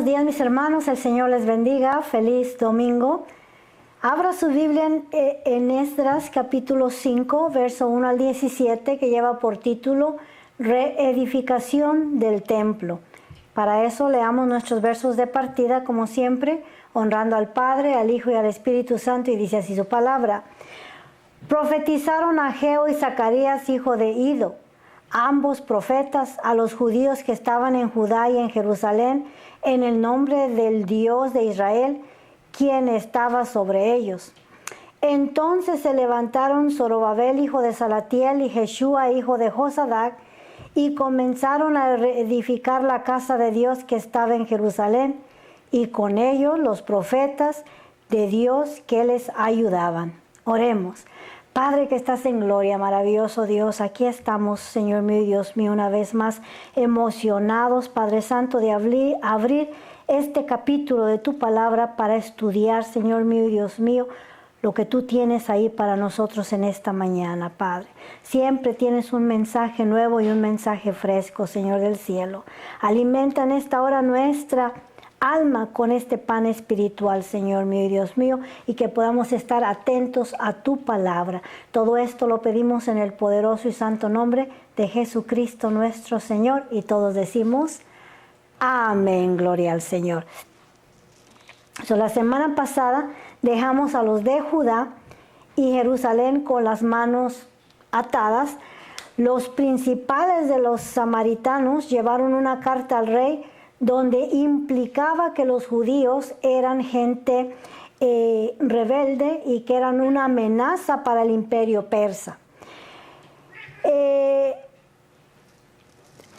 Buenos días, mis hermanos, el Señor les bendiga, feliz domingo. Abra su Biblia en Esdras capítulo 5, verso 1 al 17, que lleva por título Reedificación del Templo. Para eso leamos nuestros versos de partida, como siempre, honrando al Padre, al Hijo y al Espíritu Santo, y dice así su palabra. Profetizaron Ageo y Zacarías, hijo de Ido, ambos profetas, a los judíos que estaban en Judá y en Jerusalén, en el nombre del Dios de Israel, quien estaba sobre ellos. Entonces se levantaron Zorobabel, hijo de Salatiel, y Jeshua, hijo de Josadac, y comenzaron a reedificar la casa de Dios que estaba en Jerusalén, y con ellos los profetas de Dios que les ayudaban. Oremos. Padre que estás en gloria, maravilloso Dios, aquí estamos, Señor mío y Dios mío, una vez más emocionados, Padre Santo, de abrir este capítulo de tu palabra para estudiar, Señor mío y Dios mío, lo que tú tienes ahí para nosotros en esta mañana, Padre. Siempre tienes un mensaje nuevo y un mensaje fresco, Señor del cielo. Alimenta en esta hora nuestra alma con este pan espiritual, Señor mío y Dios mío, y que podamos estar atentos a tu palabra. Todo esto lo pedimos en el poderoso y santo nombre de Jesucristo nuestro Señor, y todos decimos amén, gloria al Señor. La semana pasada dejamos a los de Judá y Jerusalén con las manos atadas. Los principales de los samaritanos llevaron una carta al rey donde implicaba que los judíos eran gente rebelde y que eran una amenaza para el imperio persa.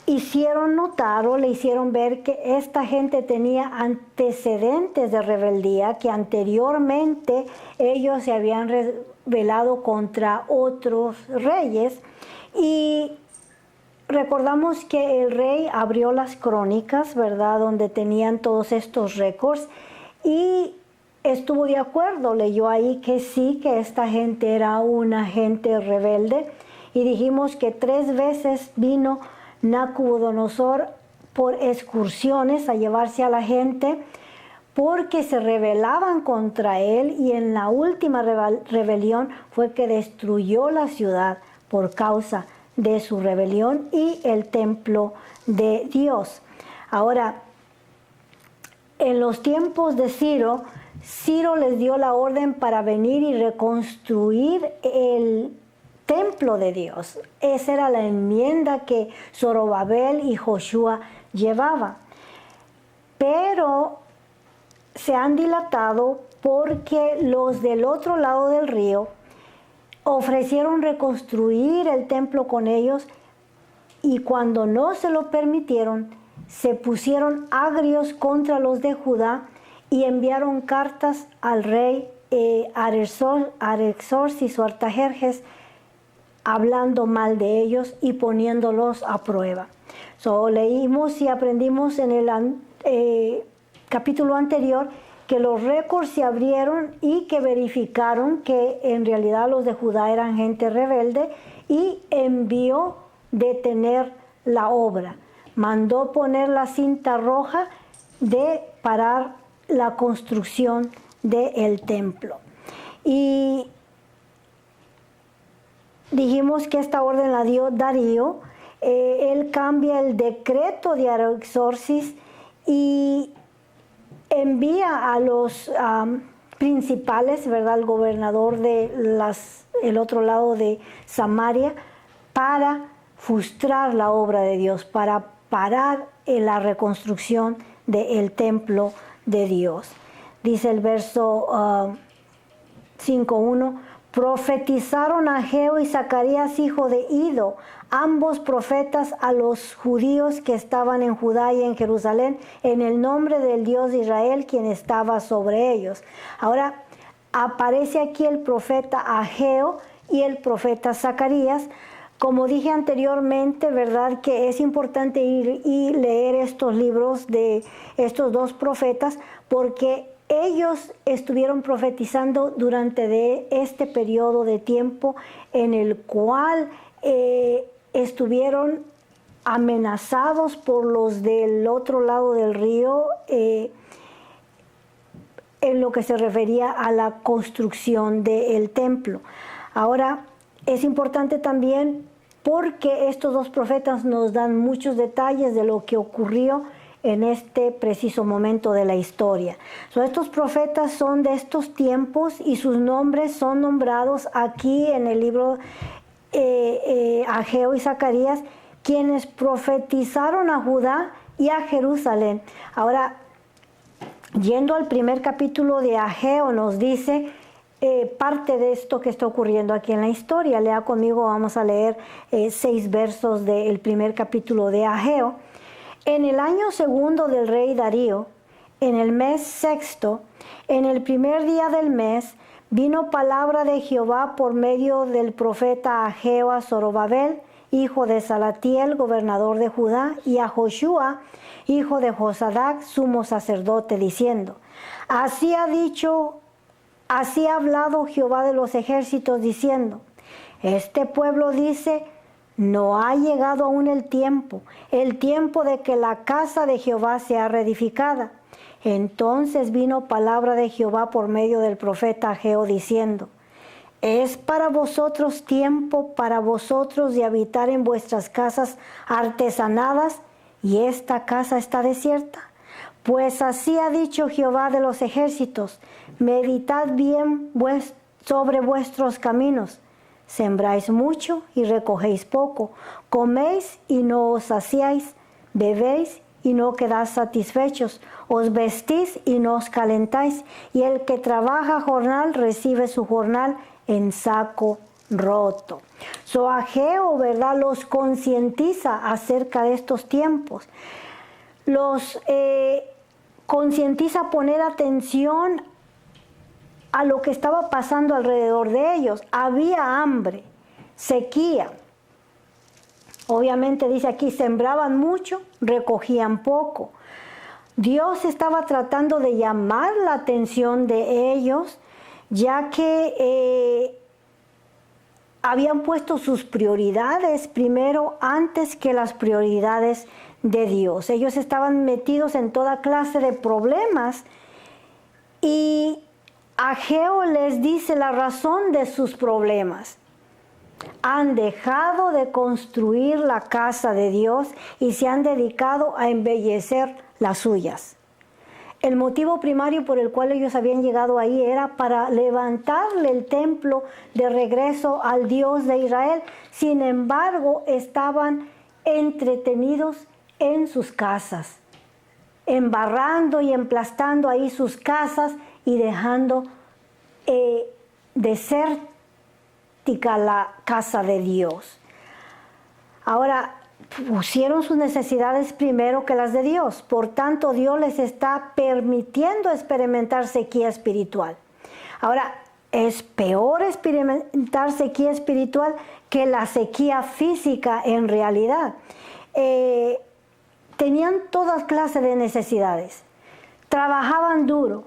Hicieron notar o le hicieron ver que esta gente tenía antecedentes de rebeldía, que anteriormente ellos se habían rebelado contra otros reyes, y recordamos que el rey abrió las crónicas, ¿verdad?, donde tenían todos estos récords, y estuvo de acuerdo, leyó ahí que sí, que esta gente era una gente rebelde, y dijimos que 3 veces vino Nabucodonosor por excursiones a llevarse a la gente porque se rebelaban contra él, y en la última rebelión fue que destruyó la ciudad por causa de su rebelión y el templo de Dios. Ahora, en los tiempos de Ciro les dio la orden para venir y reconstruir el templo de Dios. Esa era la enmienda que Zorobabel y Josué llevaban. Pero se han dilatado porque los del otro lado del río ofrecieron reconstruir el templo con ellos, y cuando no se lo permitieron, se pusieron agrios contra los de Judá y enviaron cartas al rey Artaxerxes o Artajerjes, hablando mal de ellos y poniéndolos a prueba. Leímos y aprendimos en el capítulo anterior que los récords se abrieron y que verificaron que en realidad los de Judá eran gente rebelde, y envió detener la obra. Mandó poner la cinta roja de parar la construcción del templo. Y dijimos que esta orden la dio Darío. Él cambia el decreto de Artaxerxes y envía a los principales, ¿verdad?, el gobernador de el otro lado de Samaria, para frustrar la obra de Dios, para parar la reconstrucción del templo de Dios. Dice el verso 5:1, profetizaron Ageo y Zacarías, hijo de Ido, ambos profetas, a los judíos que estaban en Judá y en Jerusalén, en el nombre del Dios de Israel, quien estaba sobre ellos. Ahora aparece aquí el profeta Ageo y el profeta Zacarías. Como dije anteriormente, ¿verdad?, que es importante ir y leer estos libros de estos dos profetas, porque ellos estuvieron profetizando durante este periodo de tiempo en el cual estuvieron amenazados por los del otro lado del río, en lo que se refería a la construcción del templo. Ahora, es importante también porque estos dos profetas nos dan muchos detalles de lo que ocurrió en este preciso momento de la historia. Estos profetas son de estos tiempos y sus nombres son nombrados aquí en el libro Ageo y Zacarías, quienes profetizaron a Judá y a Jerusalén. Ahora, yendo al primer capítulo de Ageo, nos dice parte de esto que está ocurriendo aquí en la historia. Lea conmigo, vamos a leer 6 versos del primer capítulo de Ageo. En el año segundo del rey Darío, en el mes sexto, en el primer día del mes, vino palabra de Jehová por medio del profeta Ageo a Zorobabel, hijo de Salatiel, gobernador de Judá, y a Joshua, hijo de Josadac, sumo sacerdote, diciendo: así ha hablado Jehová de los ejércitos, diciendo: este pueblo dice, no ha llegado aún el tiempo de que la casa de Jehová sea reedificada. Entonces vino palabra de Jehová por medio del profeta Ageo, diciendo: es para vosotros tiempo, para vosotros de habitar en vuestras casas artesanadas, y esta casa está desierta. Pues así ha dicho Jehová de los ejércitos: meditad bien sobre vuestros caminos. Sembráis mucho y recogéis poco, coméis y no os saciáis, bebéis y no quedáis satisfechos, os vestís y no os calentáis, y el que trabaja jornal recibe su jornal en saco roto. Ageo, ¿verdad?, los concientiza acerca de estos tiempos. Los concientiza a poner atención a lo que estaba pasando alrededor de ellos. Había hambre, sequía. Obviamente dice aquí, sembraban mucho, recogían poco. Dios estaba tratando de llamar la atención de ellos, ya que habían puesto sus prioridades primero antes que las prioridades de Dios. Ellos estaban metidos en toda clase de problemas y Ageo les dice la razón de sus problemas. Han dejado de construir la casa de Dios y se han dedicado a embellecer las suyas. El motivo primario por el cual ellos habían llegado ahí era para levantarle el templo de regreso al Dios de Israel. Sin embargo, estaban entretenidos en sus casas, embarrando y emplastando ahí sus casas y dejando desértica la casa de Dios. Ahora, pusieron sus necesidades primero que las de Dios. Por tanto, Dios les está permitiendo experimentar sequía espiritual. Ahora, es peor experimentar sequía espiritual que la sequía física en realidad. Tenían todas clases de necesidades. Trabajaban duro,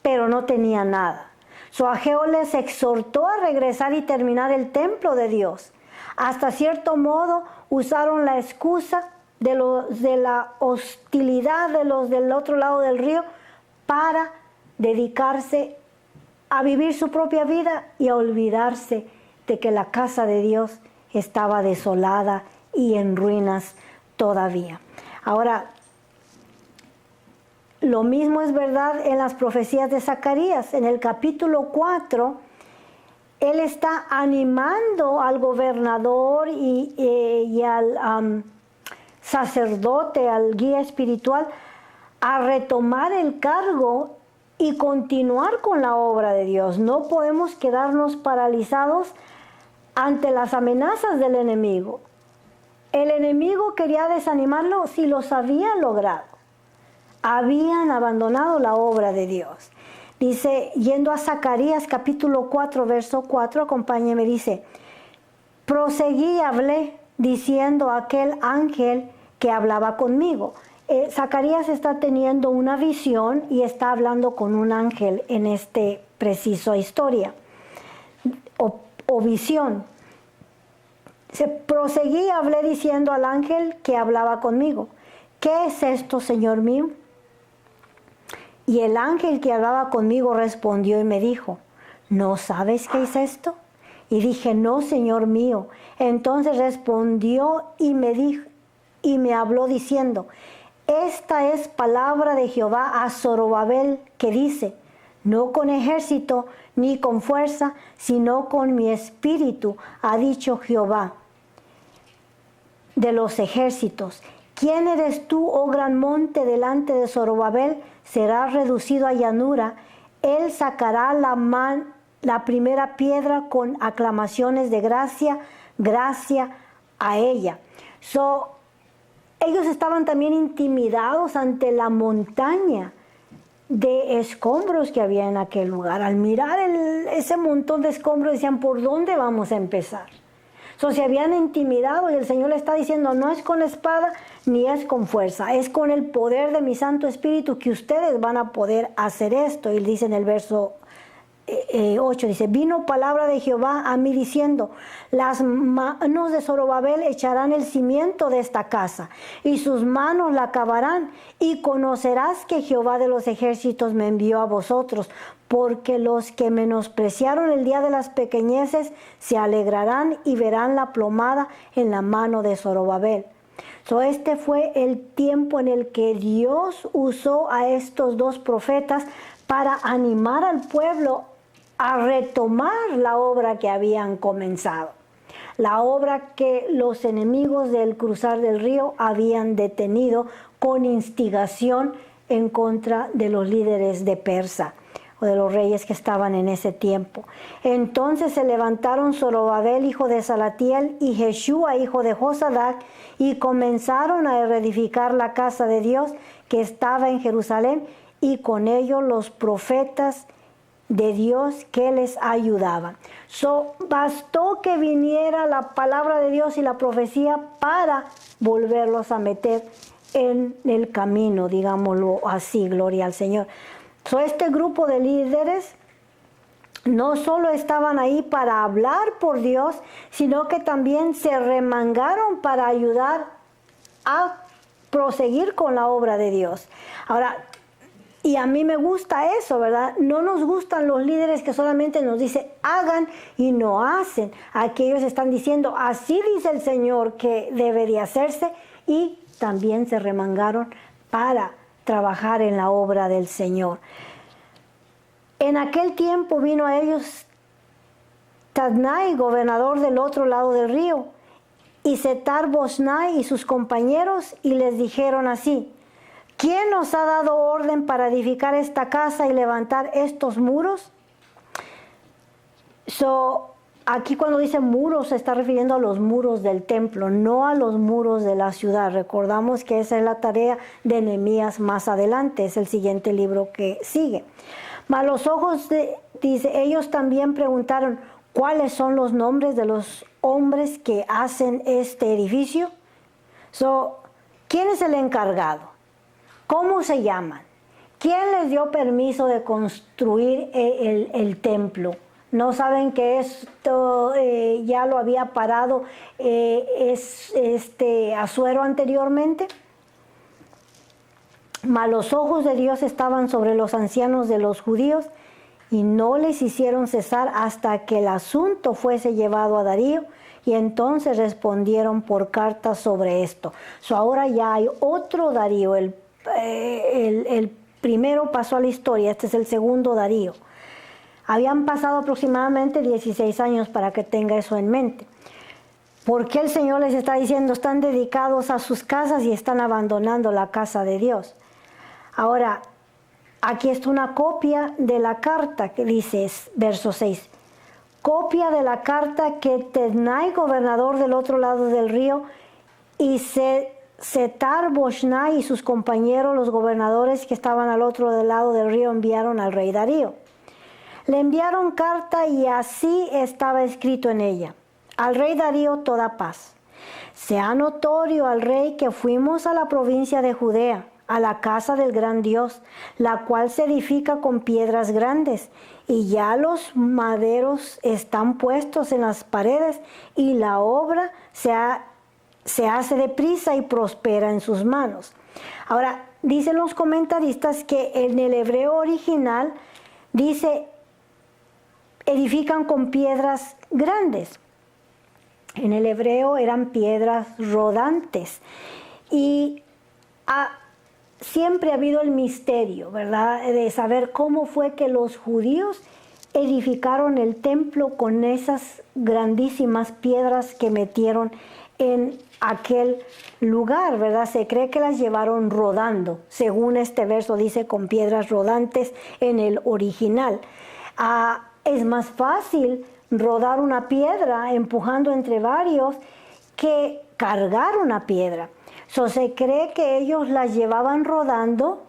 pero no tenían nada. Ageo les exhortó a regresar y terminar el templo de Dios. Hasta cierto modo usaron la excusa de la hostilidad de los del otro lado del río para dedicarse a vivir su propia vida y a olvidarse de que la casa de Dios estaba desolada y en ruinas todavía. Ahora, lo mismo es verdad en las profecías de Zacarías. En el capítulo 4, él está animando al gobernador y al sacerdote, al guía espiritual, a retomar el cargo y continuar con la obra de Dios. No podemos quedarnos paralizados ante las amenazas del enemigo. El enemigo quería desanimarlos y los había logrado. Habían abandonado la obra de Dios. Dice, yendo a Zacarías capítulo 4, verso 4, acompáñeme, dice: proseguí y hablé, diciendo a aquel ángel que hablaba conmigo. Zacarías está teniendo una visión y está hablando con un ángel en este preciso historia o visión. Se proseguí y hablé diciendo al ángel que hablaba conmigo: ¿qué es esto, Señor mío? Y el ángel que hablaba conmigo respondió y me dijo: ¿no sabes qué es esto? Y dije: no, Señor mío. Entonces respondió y me habló diciendo: esta es palabra de Jehová a Zorobabel, que dice: no con ejército ni con fuerza, sino con mi espíritu, ha dicho Jehová de los ejércitos. ¿Quién eres tú, oh gran monte? Delante de Zorobabel serás reducido a llanura. Él sacará la primera piedra con aclamaciones de gracia, gracia a ella. Ellos estaban también intimidados ante la montaña de escombros que había en aquel lugar. Al mirar ese montón de escombros decían: ¿por dónde vamos a empezar? Se habían intimidado, y el Señor le está diciendo: no es con espada ni es con fuerza, es con el poder de mi Santo Espíritu que ustedes van a poder hacer esto. Y dice en el verso 8, dice: vino palabra de Jehová a mí diciendo: las manos de Zorobabel echarán el cimiento de esta casa, y sus manos la acabarán, y conocerás que Jehová de los ejércitos me envió a vosotros, porque los que menospreciaron el día de las pequeñeces se alegrarán y verán la plomada en la mano de Zorobabel. Este fue el tiempo en el que Dios usó a estos dos profetas para animar al pueblo a retomar la obra que habían comenzado, la obra que los enemigos del cruzar del río habían detenido con instigación en contra de los líderes de Persa, o de los reyes que estaban en ese tiempo. Entonces se levantaron Zorobabel, hijo de Salatiel, y Jeshua, hijo de Josadac, y comenzaron a reedificar la casa de Dios que estaba en Jerusalén, y con ellos los profetas de Dios que les ayudaban. Bastó que viniera la palabra de Dios y la profecía para volverlos a meter en el camino, digámoslo así, gloria al Señor. Este grupo de líderes no solo estaban ahí para hablar por Dios, sino que también se remangaron para ayudar a proseguir con la obra de Dios. Ahora, y a mí me gusta eso, ¿verdad? No nos gustan los líderes que solamente nos dicen hagan y no hacen. Aquellos están diciendo: así dice el Señor que debe de hacerse, y también se remangaron para trabajar en la obra del Señor. En aquel tiempo vino a ellos Tadnai, gobernador del otro lado del río, y Setar-Boznai y sus compañeros, y les dijeron así: ¿quién nos ha dado orden para edificar esta casa y levantar estos muros? Aquí cuando dice muros se está refiriendo a los muros del templo, no a los muros de la ciudad. Recordamos que esa es la tarea de Nehemías más adelante, es el siguiente libro que sigue. Mas los ojos dice, ellos también preguntaron: ¿cuáles son los nombres de los hombres que hacen este edificio? ¿Quién es el encargado? ¿Cómo se llaman? ¿Quién les dio permiso de construir el templo? ¿No saben que esto ya lo había parado Asuero anteriormente? Mas los ojos de Dios estaban sobre los ancianos de los judíos, y no les hicieron cesar hasta que el asunto fuese llevado a Darío, y entonces respondieron por carta sobre esto. Ahora ya hay otro Darío. El primero pasó a la historia, este es el segundo Darío. Habían pasado aproximadamente 16 años, para que tenga eso en mente. ¿Por qué el Señor les está diciendo están dedicados a sus casas y están abandonando la casa de Dios? Ahora, aquí está una copia de la carta que dice, verso 6, copia de la carta que Tadnai, gobernador del otro lado del río, y Setar-Boznai y sus compañeros, los gobernadores que estaban al otro lado del río, enviaron al rey Darío. Le enviaron carta, y así estaba escrito en ella: al rey Darío toda paz. Sea notorio al rey que fuimos a la provincia de Judea, a la casa del gran Dios, la cual se edifica con piedras grandes, y ya los maderos están puestos en las paredes, y la obra se hace deprisa y prospera en sus manos. Ahora, dicen los comentaristas que en el hebreo original dice, edifican con piedras grandes. En el hebreo eran piedras rodantes. Y siempre ha habido el misterio, ¿verdad?, de saber cómo fue que los judíos edificaron el templo con esas grandísimas piedras que metieron en aquel lugar, ¿verdad? Se cree que las llevaron rodando, según este verso dice, con piedras rodantes en el original. Es más fácil rodar una piedra empujando entre varios que cargar una piedra. Se cree que ellos las llevaban rodando,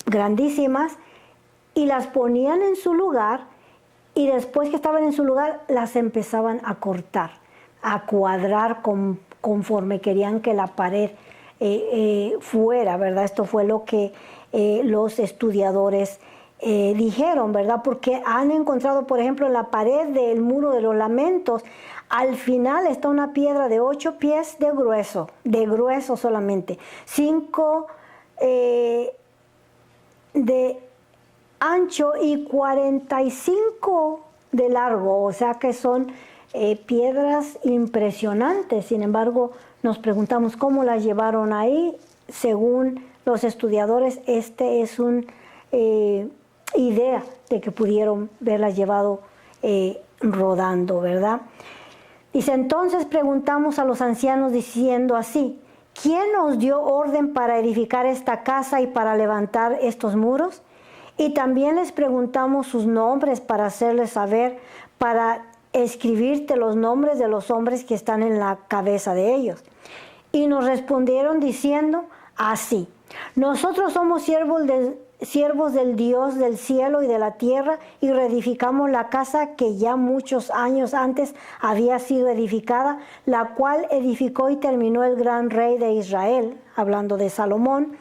grandísimas, y las ponían en su lugar, y después que estaban en su lugar las empezaban a cortar, a cuadrar conforme querían que la pared fuera, ¿verdad? Esto fue lo que los estudiadores dijeron, ¿verdad? Porque han encontrado, por ejemplo, en la pared del Muro de los Lamentos, al final está una piedra de 8 pies de grueso solamente, 5 de ancho y 45 de largo, o sea que son piedras impresionantes. Sin embargo, nos preguntamos cómo las llevaron ahí. Según los estudiadores, este es una idea de que pudieron haberlas llevado rodando, ¿verdad? Dice, entonces preguntamos a los ancianos diciendo así, ¿quién nos dio orden para edificar esta casa y para levantar estos muros? Y también les preguntamos sus nombres para hacerles saber, para escribirte los nombres de los hombres que están en la cabeza de ellos. Y nos respondieron diciendo así, nosotros somos siervos del Dios del cielo y de la tierra, y reedificamos la casa que ya muchos años antes había sido edificada, la cual edificó y terminó el gran rey de Israel, hablando de Salomón.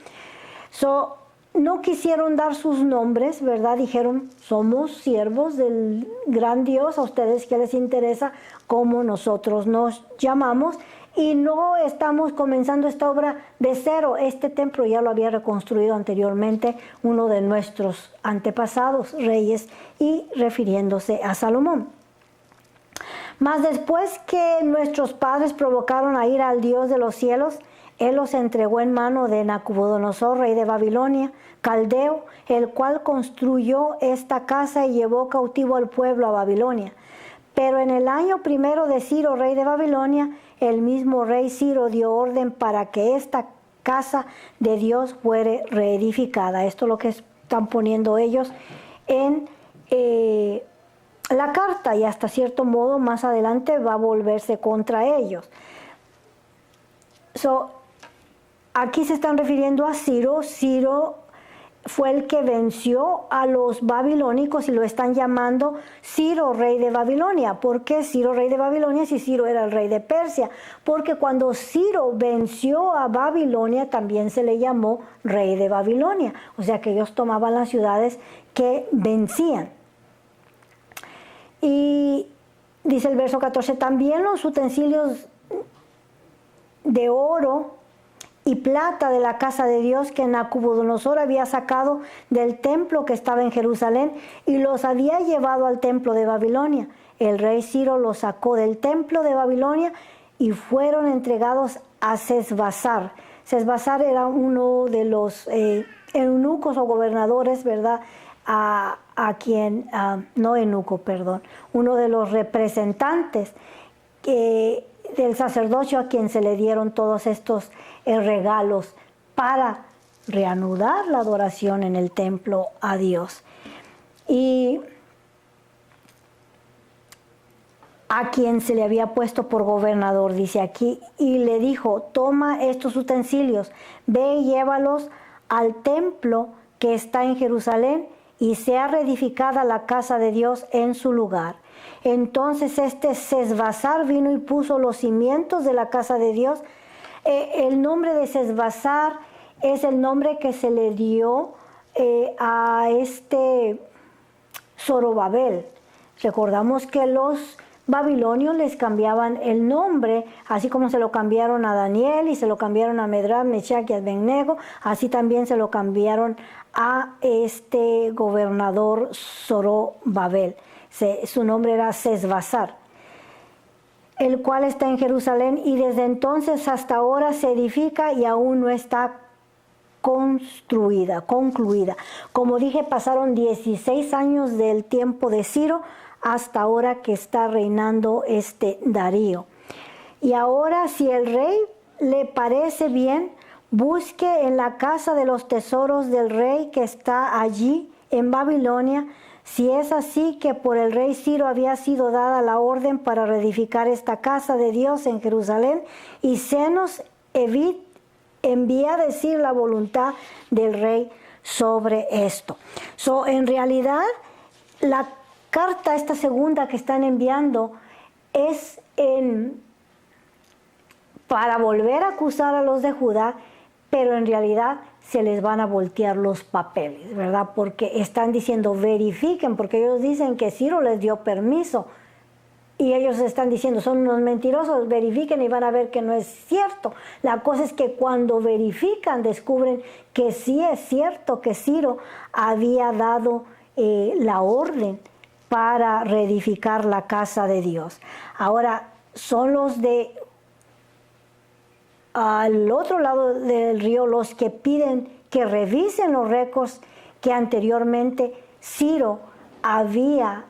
No quisieron dar sus nombres, ¿verdad? Dijeron, somos siervos del gran Dios, a ustedes qué les interesa cómo nosotros nos llamamos, y no estamos comenzando esta obra de cero. Este templo ya lo había reconstruido anteriormente uno de nuestros antepasados reyes, y refiriéndose a Salomón. Mas después que nuestros padres provocaron a ira al Dios de los cielos, Él los entregó en mano de Nabucodonosor, rey de Babilonia, caldeo, el cual construyó esta casa y llevó cautivo al pueblo a Babilonia. Pero en el año primero de Ciro, rey de Babilonia, el mismo rey Ciro dio orden para que esta casa de Dios fuere reedificada. Esto es lo que están poniendo ellos en la carta, y hasta cierto modo más adelante va a volverse contra ellos. Aquí se están refiriendo a Ciro. Ciro fue el que venció a los babilónicos y lo están llamando Ciro, rey de Babilonia. ¿Por qué Ciro, rey de Babilonia, si Ciro era el rey de Persia? Porque cuando Ciro venció a Babilonia, también se le llamó rey de Babilonia. O sea que ellos tomaban las ciudades que vencían. Y dice el verso 14, también los utensilios de oro y plata de la casa de Dios que Nabucodonosor había sacado del templo que estaba en Jerusalén y los había llevado al templo de Babilonia. El rey Ciro los sacó del templo de Babilonia y fueron entregados a Sesbazar. Sesbazar era uno de los eunucos o gobernadores, ¿verdad? Uno de los representantes del sacerdocio, a quien se le dieron todos estos regalos para reanudar la adoración en el templo a Dios. Y a quien se le había puesto por gobernador, dice aquí, y le dijo, toma estos utensilios, ve y llévalos al templo que está en Jerusalén, y sea reedificada la casa de Dios en su lugar. Entonces este Sesbazar vino y puso los cimientos de la casa de Dios. El nombre de Sesbazar es el nombre que se le dio a Zorobabel. Recordamos que los babilonios les cambiaban el nombre, así como se lo cambiaron a Daniel y se lo cambiaron a Medrad, Meshach y Abednego, así también se lo cambiaron a este gobernador Zorobabel. Su nombre era Sesbazar, el cual está en Jerusalén, y desde entonces hasta ahora se edifica y aún no está concluida. Como dije, pasaron 16 años del tiempo de Ciro hasta ahora que está reinando Darío. Y ahora, si el rey le parece bien, busque en la casa de los tesoros del rey que está allí en Babilonia, si es así que por el rey Ciro había sido dada la orden para reedificar esta casa de Dios en Jerusalén, y se nos envía a decir la voluntad del rey sobre esto. En realidad, la carta, esta segunda que están enviando, es para volver a acusar a los de Judá, pero en realidad se les van a voltear los papeles, ¿verdad? Porque están diciendo verifiquen, porque ellos dicen que Ciro les dio permiso y ellos están diciendo son unos mentirosos, verifiquen y van a ver que no es cierto. La cosa es que cuando verifican descubren que sí es cierto que Ciro había dado la orden para reedificar la casa de Dios. Ahora, son los de al otro lado del río los que piden que revisen los récords que anteriormente Ciro había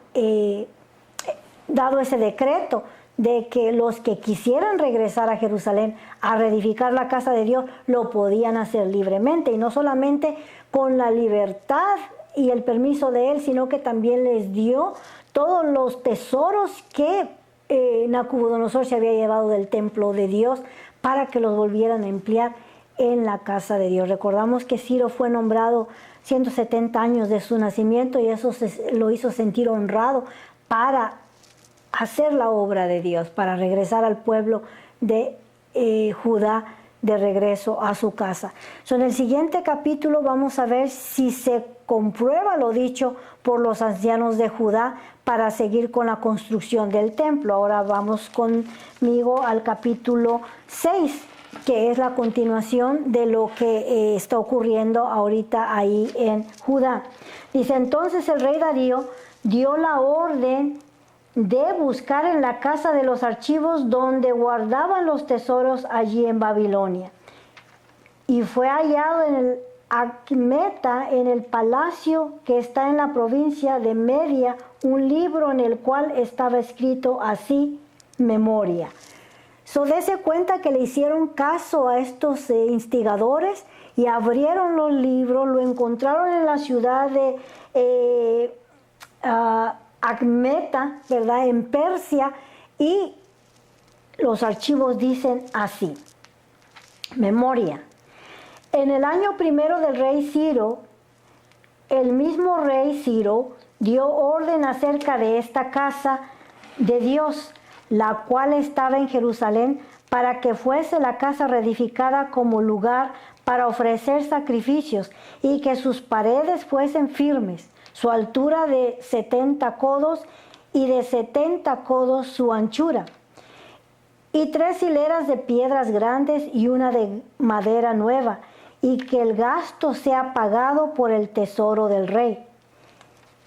dado ese decreto de que los que quisieran regresar a Jerusalén a reedificar la casa de Dios lo podían hacer libremente, y no solamente con la libertad y el permiso de él, sino que también les dio todos los tesoros que Nabucodonosor se había llevado del templo de Dios para que los volvieran a emplear en la casa de Dios. Recordamos que Ciro fue nombrado 170 años de su nacimiento, y eso lo hizo sentir honrado para hacer la obra de Dios, para regresar al pueblo de Judá de regreso a su casa. En el siguiente capítulo vamos a ver si se comprueba lo dicho por los ancianos de Judá para seguir con la construcción del templo. Ahora vamos conmigo al capítulo 6, que es la continuación de lo que está ocurriendo ahorita ahí en Judá. Dice: entonces el rey Darío dio la orden de buscar en la casa de los archivos donde guardaban los tesoros allí en Babilonia. Y fue hallado en el Acmeta, en el palacio que está en la provincia de Media, un libro en el cual estaba escrito así: memoria. Dese cuenta que le hicieron caso a estos instigadores y abrieron los libros, lo encontraron en la ciudad de Acmeta, ¿verdad?, en Persia, y los archivos dicen así: memoria. En el año primero del rey Ciro, el mismo rey Ciro dio orden acerca de esta casa de Dios, la cual estaba en Jerusalén, para que fuese la casa reedificada como lugar para ofrecer sacrificios, y que sus paredes fuesen firmes, su altura de 70 codos y de 70 codos su anchura, y 3 hileras de piedras grandes y una de madera nueva, y que el gasto sea pagado por el tesoro del rey.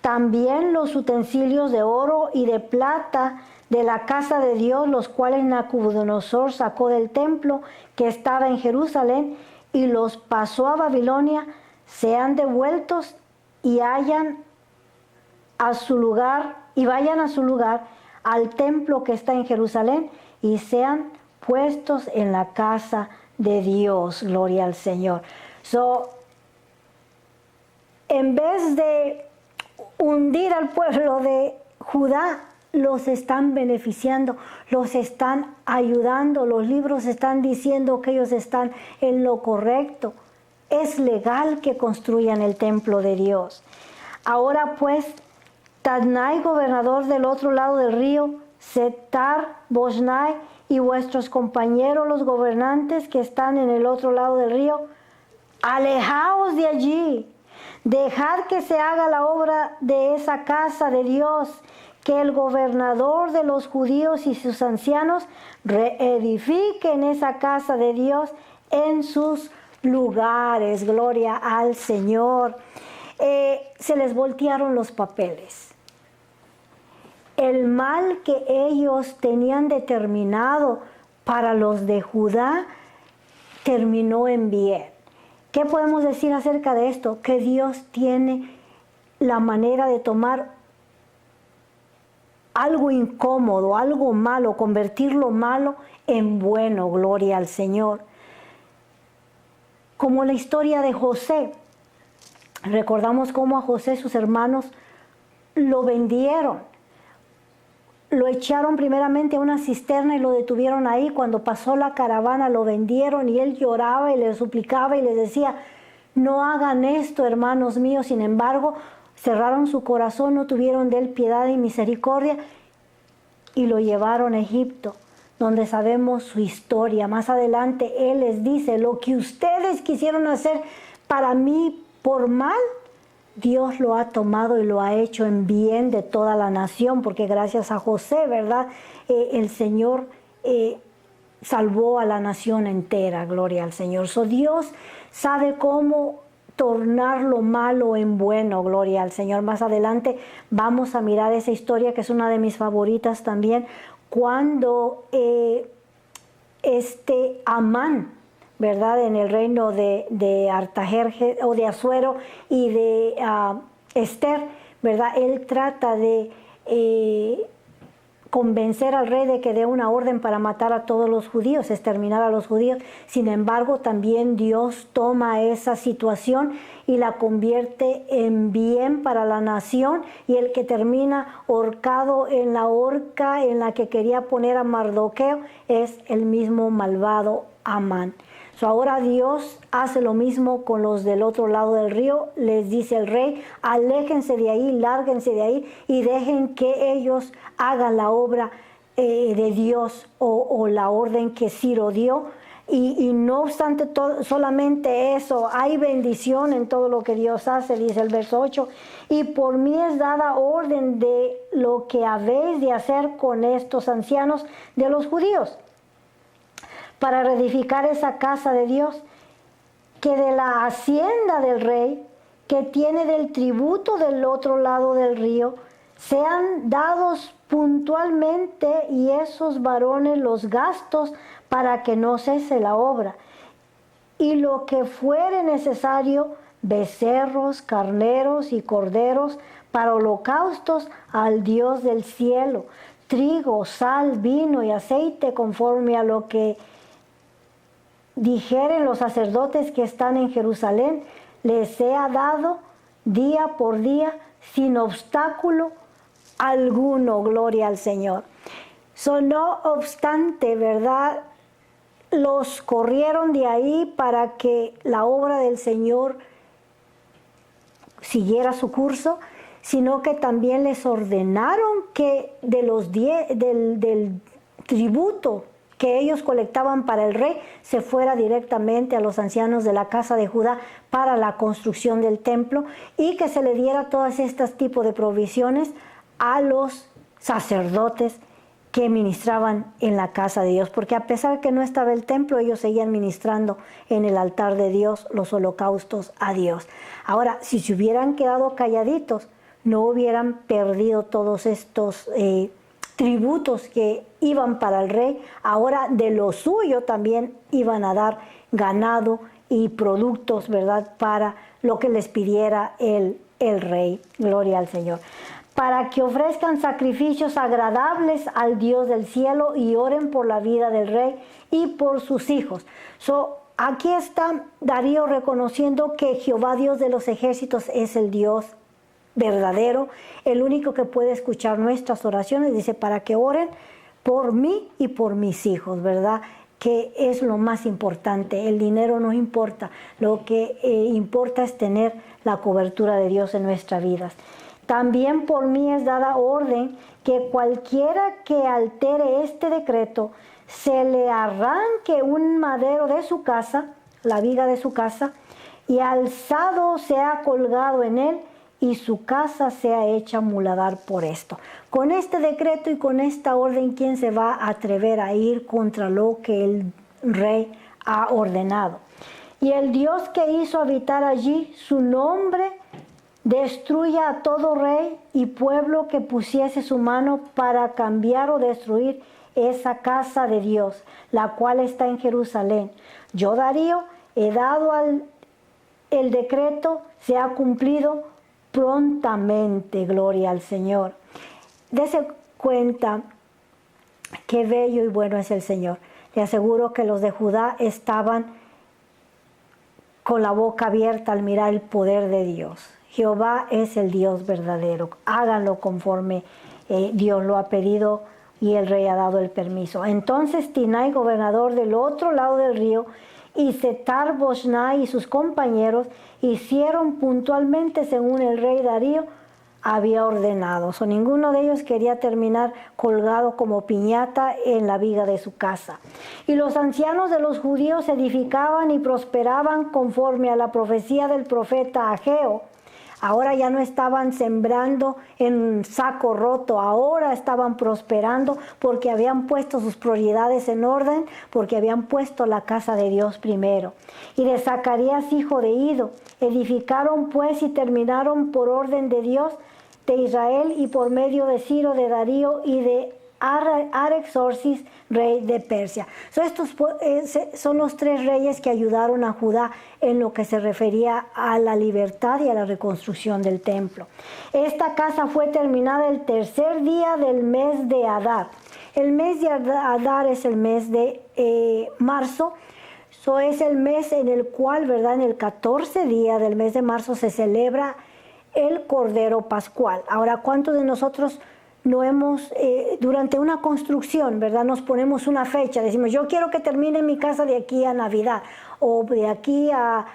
También los utensilios de oro y de plata de la casa de Dios, los cuales Nabucodonosor sacó del templo que estaba en Jerusalén y los pasó a Babilonia, sean devueltos y vayan a su lugar al templo que está en Jerusalén, y sean puestos en la casa de Dios. Gloria al Señor. En vez de hundir al pueblo de Judá, los están beneficiando, los están ayudando. Los libros están diciendo que ellos están en lo correcto. Es legal que construyan el templo de Dios. Ahora pues, Tadnai, gobernador del otro lado del río, Setar, Boznai y vuestros compañeros los gobernantes que están en el otro lado del río, alejaos de allí, dejad que se haga la obra de esa casa de Dios, que el gobernador de los judíos y sus ancianos reedifiquen esa casa de Dios en sus lugares. Gloria al Señor. Se les voltearon los papeles. El mal que ellos tenían determinado para los de Judá terminó en bien. ¿Qué podemos decir acerca de esto? Que Dios tiene la manera de tomar algo incómodo, algo malo, convertir lo malo en bueno. Gloria al Señor. Como la historia de José. Recordamos cómo a José sus hermanos lo vendieron. Lo echaron primeramente a una cisterna y lo detuvieron ahí. Cuando pasó la caravana lo vendieron y él lloraba y les suplicaba y les decía, no hagan esto, hermanos míos. Sin embargo, cerraron su corazón, no tuvieron de él piedad y misericordia y lo llevaron a Egipto, donde sabemos su historia. Más adelante él les dice, lo que ustedes quisieron hacer para mí por mal, Dios lo ha tomado y lo ha hecho en bien de toda la nación, porque gracias a José, ¿verdad? El Señor salvó a la nación entera, gloria al Señor. Dios sabe cómo tornar lo malo en bueno, gloria al Señor. Más adelante vamos a mirar esa historia que es una de mis favoritas también, cuando Amán, ¿verdad? En el reino de Artajerjes o de Asuero y de Esther, ¿verdad? Él trata de convencer al rey de que dé una orden para matar a todos los judíos, exterminar a los judíos. Sin embargo, también Dios toma esa situación y la convierte en bien para la nación, y el que termina ahorcado en la horca en la que quería poner a Mardoqueo es el mismo malvado Amán. Ahora Dios hace lo mismo con los del otro lado del río. Les dice el rey, aléjense de ahí, lárguense de ahí y dejen que ellos hagan la obra de Dios o la orden que Ciro dio. Y no obstante solamente eso, hay bendición en todo lo que Dios hace, dice el verso 8. Y por mí es dada orden de lo que habéis de hacer con estos ancianos de los judíos, para reedificar esa casa de Dios, que de la hacienda del rey, que tiene del tributo del otro lado del río, sean dados puntualmente y esos varones los gastos para que no cese la obra. Y lo que fuere necesario, becerros, carneros y corderos para holocaustos al Dios del cielo, trigo, sal, vino y aceite conforme a lo que dijeren los sacerdotes que están en Jerusalén, les sea dado día por día sin obstáculo alguno. Gloria al Señor. No obstante, ¿verdad? Los corrieron de ahí para que la obra del Señor siguiera su curso, sino que también les ordenaron que de los del tributo que ellos colectaban para el rey, se fuera directamente a los ancianos de la casa de Judá para la construcción del templo, y que se le diera todas estas tipos de provisiones a los sacerdotes que ministraban en la casa de Dios, porque a pesar que no estaba el templo, ellos seguían ministrando en el altar de Dios los holocaustos a Dios. Ahora, si se hubieran quedado calladitos, no hubieran perdido todos estos tributos que iban para el rey. Ahora de lo suyo también iban a dar ganado y productos, ¿verdad?, para lo que les pidiera el rey. Gloria al Señor. Para que ofrezcan sacrificios agradables al Dios del cielo y oren por la vida del rey y por sus hijos. Aquí está Darío reconociendo que Jehová, Dios de los ejércitos, es el Dios verdadero, el único que puede escuchar nuestras oraciones. Dice, para que oren por mí y por mis hijos, ¿verdad? Que es lo más importante. El dinero no importa, lo que importa es tener la cobertura de Dios en nuestras vidas. También por mí es dada orden que cualquiera que altere este decreto, se le arranque un madero de su casa, la viga de su casa, y alzado se ha colgado en él, y su casa sea hecha muladar por esto. Con este decreto y con esta orden, ¿quién se va a atrever a ir contra lo que el rey ha ordenado? Y el Dios que hizo habitar allí, su nombre, destruya a todo rey y pueblo que pusiese su mano para cambiar o destruir esa casa de Dios, la cual está en Jerusalén. Yo, Darío, he dado el decreto, se ha cumplido prontamente, gloria al Señor. Dese cuenta qué bello y bueno es el Señor. Le aseguro que los de Judá estaban con la boca abierta al mirar el poder de Dios. Jehová es el Dios verdadero. Háganlo conforme Dios lo ha pedido y el rey ha dado el permiso. Entonces Tinai, gobernador del otro lado del río, y Setar-Boznai y sus compañeros hicieron puntualmente según el rey Darío había ordenado. Ninguno de ellos quería terminar colgado como piñata en la viga de su casa. Y los ancianos de los judíos edificaban y prosperaban conforme a la profecía del profeta Ageo. Ahora ya no estaban sembrando en saco roto, ahora estaban prosperando porque habían puesto sus prioridades en orden, porque habían puesto la casa de Dios primero. Y de Zacarías, hijo de Ido, edificaron pues y terminaron por orden de Dios de Israel y por medio de Ciro, de Darío y de Artaxerxes, rey de Persia. Estos son los tres reyes que ayudaron a Judá en lo que se refería a la libertad y a la reconstrucción del templo. Esta casa fue terminada el tercer día del mes de Adar. El mes de Adar es el mes de marzo. Es el mes en el cual, ¿verdad? En el 14 día del mes de marzo se celebra el Cordero Pascual. Ahora, ¿cuántos de nosotros no hemos, durante una construcción, ¿verdad? Nos ponemos una fecha, decimos, yo quiero que termine mi casa de aquí a Navidad, o de aquí a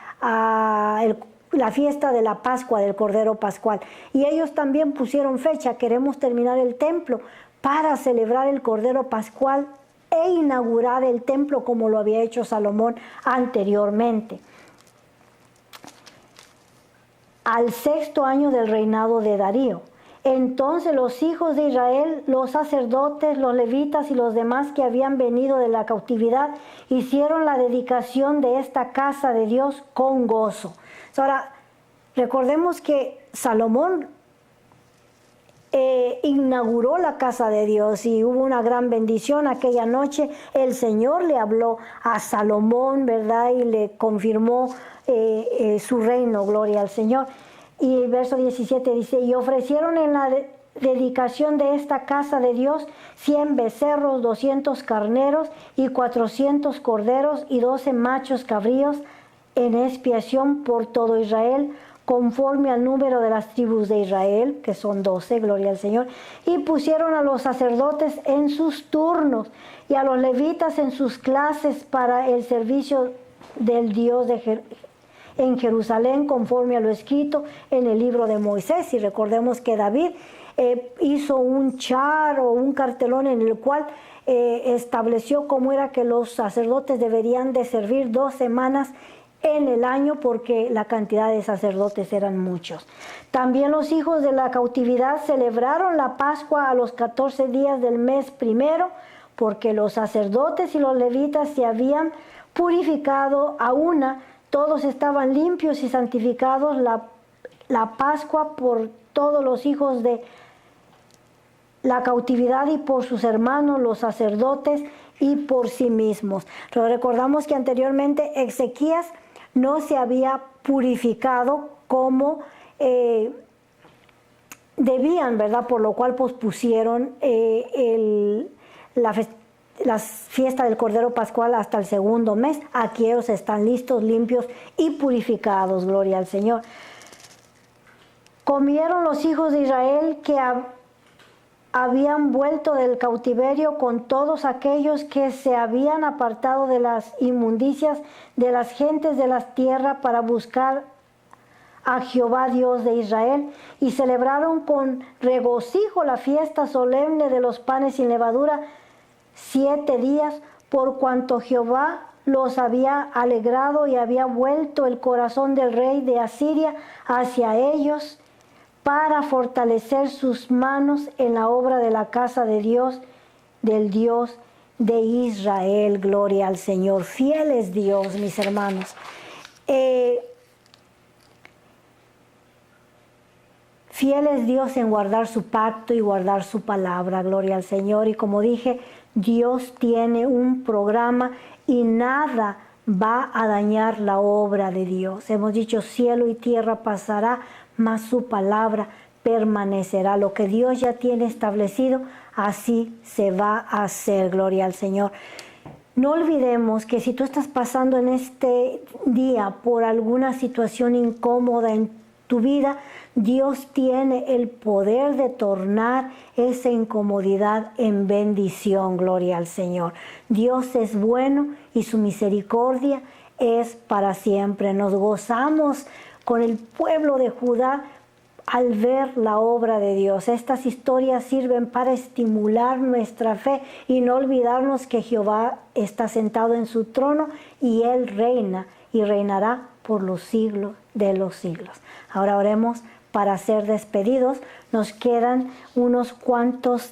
la fiesta de la Pascua, del Cordero Pascual. Y ellos también pusieron fecha, queremos terminar el templo para celebrar el Cordero Pascual e inaugurar el templo como lo había hecho Salomón anteriormente. Al 6º año del reinado de Darío. Entonces los hijos de Israel, los sacerdotes, los levitas y los demás que habían venido de la cautividad, hicieron la dedicación de esta casa de Dios con gozo. Ahora, recordemos que Salomón inauguró la casa de Dios y hubo una gran bendición aquella noche. El Señor le habló a Salomón, ¿verdad? Y le confirmó su reino, gloria al Señor. Y el verso 17 dice, y ofrecieron en la dedicación de esta casa de Dios 100 becerros, 200 carneros y 400 corderos y 12 machos cabríos en expiación por todo Israel, conforme al número de las tribus de Israel, que son 12, gloria al Señor. Y pusieron a los sacerdotes en sus turnos y a los levitas en sus clases para el servicio del Dios en Jerusalén, conforme a lo escrito en el libro de Moisés. Y recordemos que David hizo un char o un cartelón en el cual estableció cómo era que los sacerdotes deberían de servir 2 semanas en el año, porque la cantidad de sacerdotes eran muchos. También los hijos de la cautividad celebraron la Pascua a los 14 días del mes primero, porque los sacerdotes y los levitas se habían purificado a una. Todos estaban limpios y santificados la Pascua por todos los hijos de la cautividad y por sus hermanos, los sacerdotes, y por sí mismos. Pero recordamos que anteriormente Ezequías no se había purificado como debían, ¿verdad? Por lo cual pospusieron la fiesta del Cordero Pascual hasta el 2º mes. Aquí ellos están listos, limpios y purificados, gloria al Señor. Comieron los hijos de Israel que habían vuelto del cautiverio con todos aquellos que se habían apartado de las inmundicias de las gentes de la tierra para buscar a Jehová Dios de Israel, y celebraron con regocijo la fiesta solemne de los panes sin levadura 7 días, por cuanto Jehová los había alegrado y había vuelto el corazón del rey de Asiria hacia ellos para fortalecer sus manos en la obra de la casa de Dios, del Dios de Israel. Gloria al Señor. Fiel es Dios, mis hermanos. Fiel es Dios en guardar su pacto y guardar su palabra. Gloria al Señor. Y como dije, Dios tiene un programa y nada va a dañar la obra de Dios. Hemos dicho, cielo y tierra pasará, mas su palabra permanecerá. Lo que Dios ya tiene establecido, así se va a hacer. Gloria al Señor. No olvidemos que si tú estás pasando en este día por alguna situación incómoda en tu vida, Dios tiene el poder de tornar esa incomodidad en bendición. Gloria al Señor. Dios es bueno y su misericordia es para siempre. Nos gozamos con el pueblo de Judá al ver la obra de Dios. Estas historias sirven para estimular nuestra fe y no olvidarnos que Jehová está sentado en su trono y Él reina y reinará por los siglos de los siglos. Ahora oremos para ser despedidos. Nos quedan unos cuantos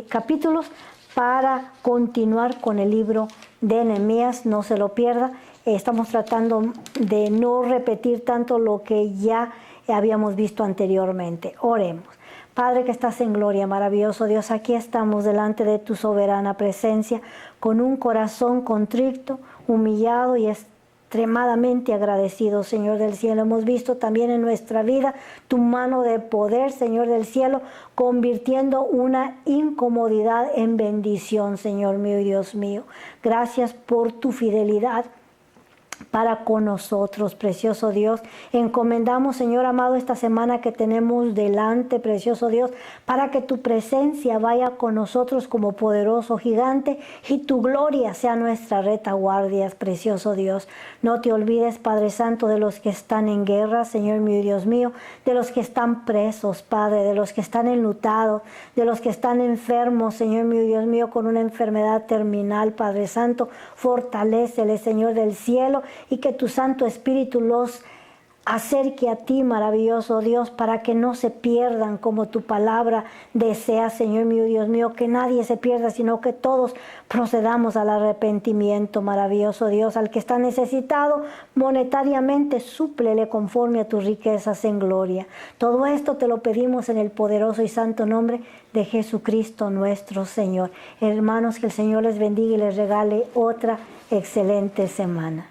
capítulos para continuar con el libro de Nehemías. No se lo pierda. Estamos tratando de no repetir tanto lo que ya habíamos visto anteriormente. Oremos. Padre que estás en gloria, maravilloso Dios, aquí estamos delante de tu soberana presencia con un corazón contrito, humillado y extremadamente agradecido, Señor del cielo. Hemos visto también en nuestra vida tu mano de poder, Señor del cielo, convirtiendo una incomodidad en bendición, Señor mío y Dios mío. Gracias por tu fidelidad para con nosotros, precioso Dios. Encomendamos, Señor amado, esta semana que tenemos delante, precioso Dios, para que tu presencia vaya con nosotros como poderoso gigante y tu gloria sea nuestra retaguardia, precioso Dios. No te olvides, Padre Santo, de los que están en guerra, Señor mío y Dios mío, de los que están presos, Padre, de los que están enlutados, de los que están enfermos, Señor mío y Dios mío, con una enfermedad terminal, Padre Santo. Fortaléceles, Señor del cielo, y que tu Santo Espíritu los acerque a ti, maravilloso Dios, para que no se pierdan como tu palabra desea, Señor mío, Dios mío, que nadie se pierda, sino que todos procedamos al arrepentimiento, maravilloso Dios. Al que está necesitado monetariamente, súplele conforme a tus riquezas en gloria. Todo esto te lo pedimos en el poderoso y santo nombre de Jesucristo nuestro Señor. Hermanos, que el Señor les bendiga y les regale otra excelente semana.